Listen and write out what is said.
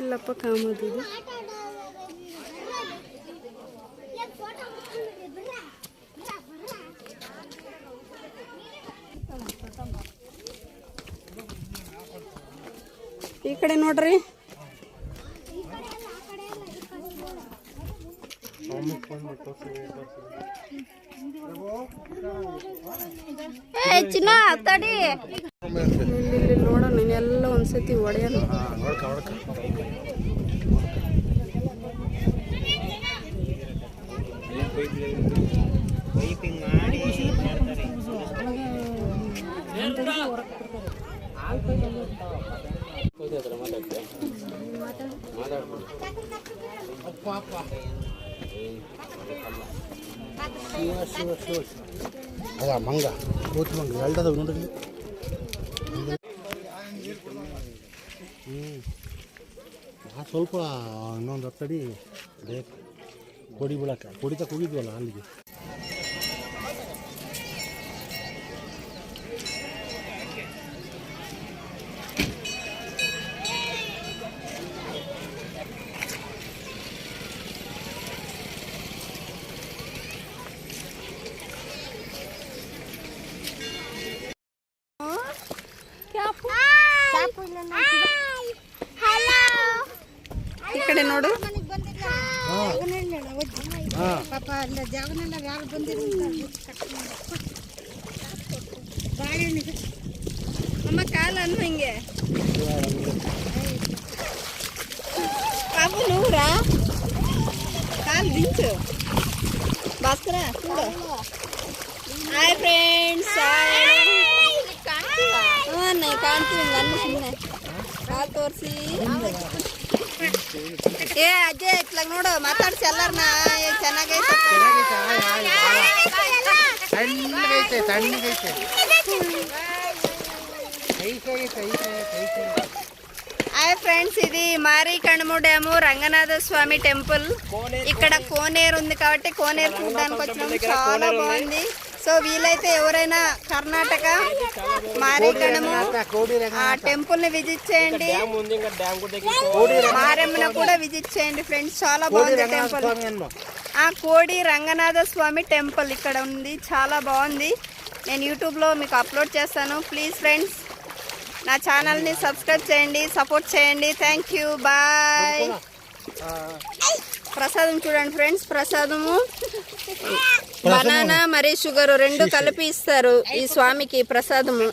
ಎಲ್ಲಪ್ಪ ಕಾಮದಿದು. ಈ ಕಡೆ ನೋಡ್ರಿ, ಚಿನ್ನ ತಡಿ. ಇಲ್ಲಿ ನೋಡೋಣ, ಎಲ್ಲ ಒಂದ್ಸತಿ ಹೊಡೆಯೋಣ. ಅದ ಮಂಗ ಕೋತಿ ಮಂಗ ಎರಡದವು ನೋಡ್ರಿ. ಸ್ವಲ್ಪ ಇನ್ನೊಂದು ಹತ್ತಡಿ ಬೇಕು ಕೊಡಿ ಬಿಡಕ್ಕೆ. ಕೊಡಿತಕ್ಕೆ ಹೋಗಿದ್ವಲ್ಲ ಅಲ್ಲಿಗೆ. ಈ ಕಡೆ ನೋಡು. ಅಮ್ಮ ಕಾಲನ್ನು ಹಿಂಗೆ ಪಾಪು ನೂರ ಕಾಲು ದಿಂಚು ಭಾಸ್ಕರ ಕೂಡ. ಹಾಯ್ ಫ್ರೆಂಡ್ಸ್, ಕಾಣ್ತೀವಿ ನನ್ನ ಸುಮ್ಮನೆ ಕಾಲು ತೋರಿಸಿ. ಏ ಅಜ್ಜೆ ಇತ್ಲಾಗ ನೋಡು, ಮಾತಾಡ್ಸಿ ಎಲ್ಲಾರನ್ನ. ಚೆನ್ನಾಗೈತೆ. ಹಾಯ್ ఫ్రెండ్స్, ఇది మారికణము డ్యాము రంగనాథ స్వామి టెంపుల్. ఇక్కడ కోనేరు ఉంది కాబట్టి కోనేరు చూడడానికి వచ్చినాము. చాలా బాగుంది. సో వీలైతే ఎవరైనా కర్ణాటక మారికణము ఆ టెంపుల్ ని విజిట్ చేయండి. మారెమ్మన కూడా విజిట్ చేయండి ఫ్రెండ్స్, చాలా బాగుంది టెంపుల్. కోడి రంగనాథ స్వామి టెంపుల్ ఇక్కడ ఉంది, చాలా బాగుంది. నేను యూట్యూబ్లో మీకు అప్లోడ్ చేస్తాను. ప్లీజ్ ఫ్రెండ్స్, నా ఛానల్ని సబ్స్క్రైబ్ చేయండి, సపోర్ట్ చేయండి. Thank you, bye. ప్రసాదం చూడండి ఫ్రెండ్స్, ప్రసాదము బనానా మరియు షుగర్ రెండు కలిపి ఇస్తారు ఈ స్వామికి ప్రసాదము.